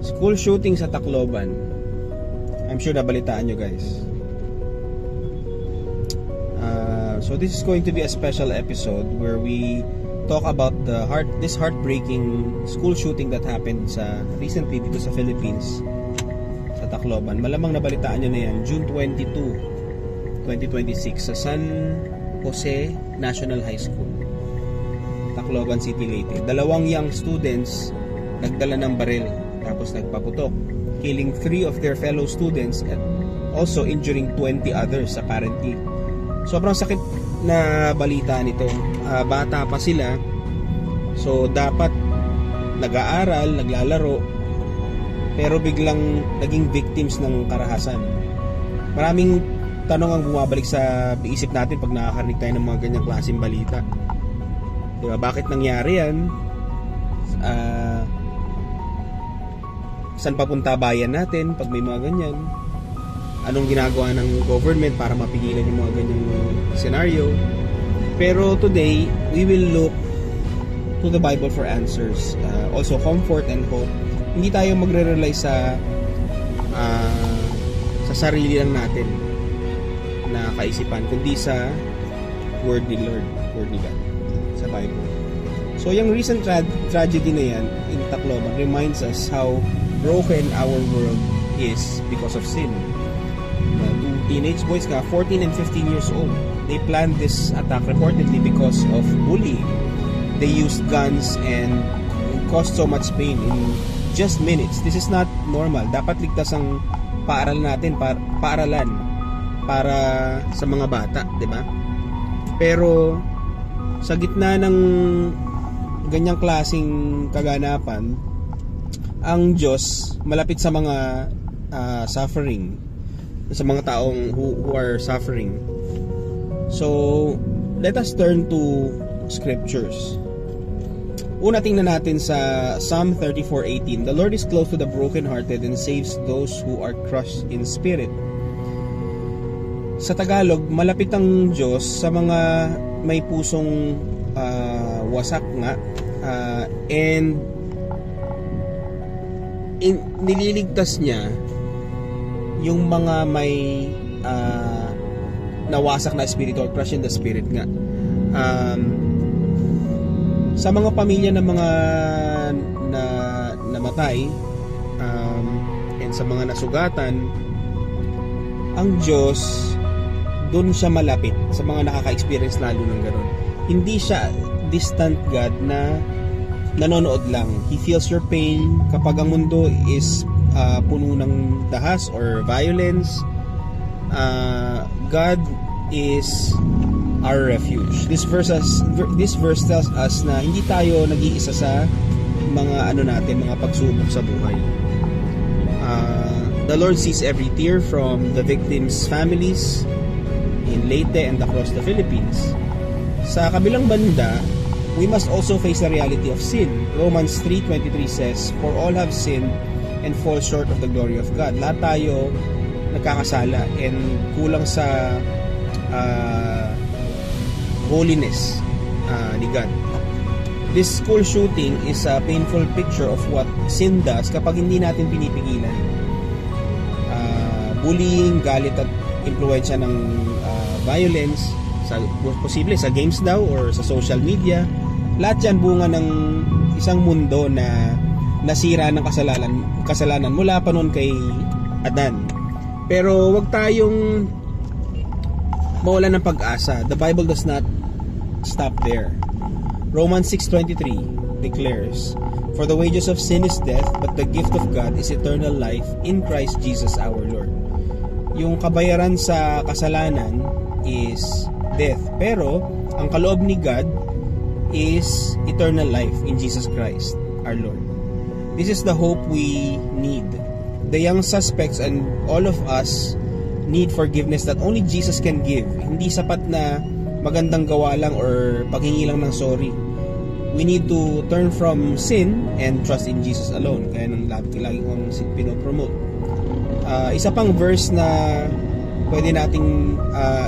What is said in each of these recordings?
School shooting sa Tacloban. I'm sure nabalitaan nyo guys. So this is going to be a special episode where we talk about this heartbreaking school shooting that happened recently dito sa Philippines, sa Tacloban. Malamang nabalitaan nyo na yan, June 22, 2026 sa San Jose National High School, Tacloban City, Leyte. 2 young students nagdala ng baril tapos nagpaputok, killing 3 of their fellow students and also injuring 20 others apparently. Sobrang sakit na balita nito. Bata pa sila, so dapat nag-aaral, naglalaro, pero biglang naging victims ng karahasan. Maraming tanong ang bumabalik sa isip natin pag nakakarinig tayo ng mga ganyang klaseng balita. Diba? Bakit nangyari yan? Saan papunta bayan natin pag may mga ganyan? Anong ginagawa ng government para mapigilan yung mga ganyang scenario? Pero today, we will look to the Bible for answers. Also comfort and hope. Hindi tayo magre-rely sa sarili lang natin na kaisipan, kundi sa word ni Lord, word ni God, sa Bible. So yung recent tragedy na yan in Tacloban reminds us how broken our world is because of sin. 2 teenage boys, 14 and 15 years old, they planned this attack reportedly because of bullying. They used guns and caused so much pain in just minutes. This is not normal. Dapat ligtas ang paaralan natin, paaralan para sa mga bata, di ba? Pero sa gitna ng ganyang klaseng kaganapan, ang Diyos malapit sa mga suffering, sa mga taong who are suffering. So let us turn to scriptures. Una, tingnan natin sa Psalm 34:18. The Lord is close to the brokenhearted and saves those who are crushed in spirit. Sa Tagalog, malapit ang Diyos sa mga may pusong wasak nga, and nililigtas niya yung mga may nawasak na spiritual, crush in the spirit nga. Sa mga pamilya ng mga namatay, and sa mga nasugatan, ang Diyos doon siya malapit sa mga nakaka-experience lalo ng gano'n. Hindi siya distant God na nanonood lang. He feels your pain kapag ang mundo is puno ng dahas or violence. God is our refuge. This verse tells us na hindi tayo nag-iisa sa mga mga pagsubok sa buhay. The Lord sees every tear from the victims' families in Leyte and across the Philippines. Sa kabilang banda, we must also face the reality of sin. Romans 3:23 says, "For all have sinned and fall short of the glory of God." Lahat tayo nagkakasala and kulang sa holiness ni God. This school shooting is a painful picture of what sin does kapag hindi natin pinipigilan. Bullying, galit at impluwensya ng violence, posible sa games daw or sa social media. Lahat yan bunga ng isang mundo na nasira ng kasalanan mula pa noon kay Adan. Pero wag tayong mawalan ng pag-asa. The Bible does not stop there. Romans 6:23 declares, "For the wages of sin is death, but the gift of God is eternal life in Christ Jesus our Lord." Yung kabayaran sa kasalanan is death, pero ang kaloob ni God is eternal life in Jesus Christ our Lord. This is the hope we need. The young suspects and all of us need forgiveness that only Jesus can give. Hindi sapat na magandang gawa lang or paghingi lang ng sorry. We need to turn from sin and trust in Jesus alone. Kaya nang lagi kong pinopromote. Isa pang verse na pwede nating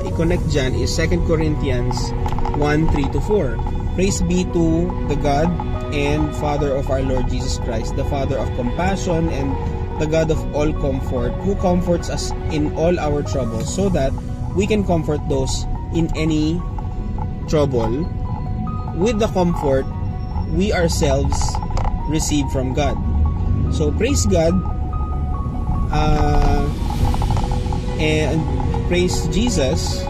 i-connect dyan is 2 Corinthians 1:3-4. Praise be to the God and Father of our Lord Jesus Christ, the Father of compassion and the God of all comfort, who comforts us in all our troubles, so that we can comfort those in any trouble with the comfort we ourselves receive from God. So praise God, and praise Jesus,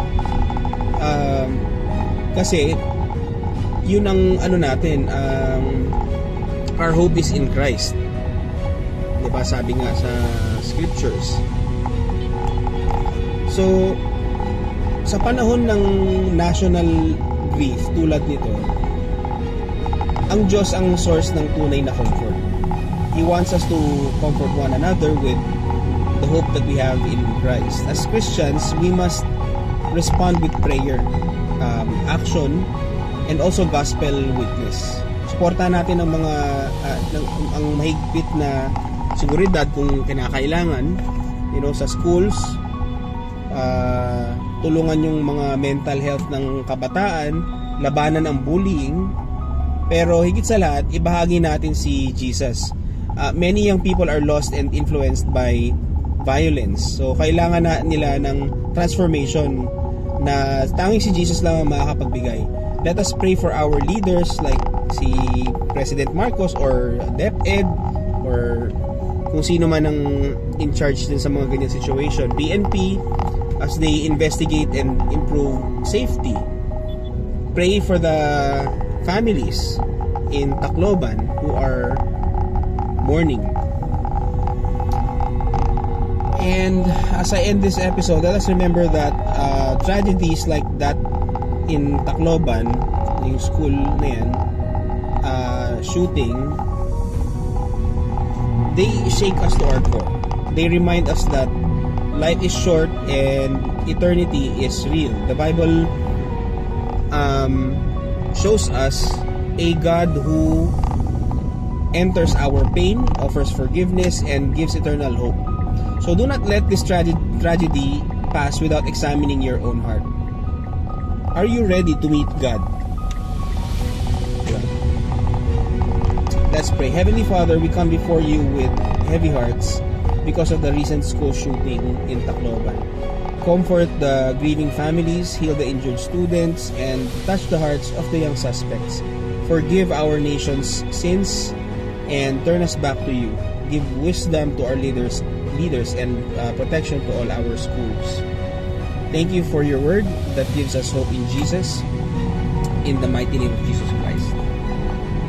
kasi yun ang natin, our hope is in Christ. Diba, sabi nga sa scriptures. So sa panahon ng national grief tulad nito, ang Diyos ang source ng tunay na comfort. He wants us to comfort one another with the hope that we have in Christ. As Christians, we must respond with prayer, action, and also gospel witness. Suportahan natin ang mga ang mahigpit na seguridad kung kinakailangan, sa schools, tulungan yung mga mental health ng kabataan, labanan ang bullying, pero higit sa lahat, ibahagi natin si Jesus. Many young people are lost and influenced by violence. So kailangan nila ng transformation na tanging si Jesus lang ang makakapagbigay. Let us pray for our leaders like si President Marcos or DepEd or kung sino man ang in charge din sa mga ganyan situation. PNP, as they investigate and improve safety. Pray for the families in Tacloban who are mourning. And as I end this episode, let us remember that tragedies like that in Tacloban, yung school na yan, shooting, they shake us to our core. They remind us that life is short and eternity is real. The Bible shows us a God who enters our pain, offers forgiveness, and gives eternal hope. So do not let this tragedy pass without examining your own heart. Are you ready to meet God? Let's pray. Heavenly Father, we come before you with heavy hearts because of the recent school shooting in Tacloban. Comfort the grieving families, heal the injured students, and touch the hearts of the young suspects. Forgive our nation's sins and turn us back to you. Give wisdom to our leaders and protection to all our schools. Thank you for your word that gives us hope in Jesus. In the mighty name of Jesus Christ.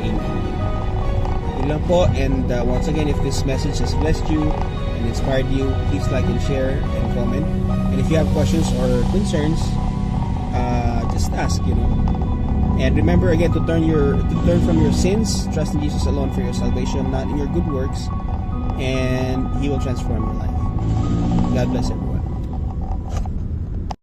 Amen. Yun lang po, and once again, if this message has blessed you and inspired you, please like and share and comment. And if you have questions or concerns, just ask, And remember again to turn from your sins, trust in Jesus alone for your salvation, not in your good works, and He will transform your life. God bless everyone.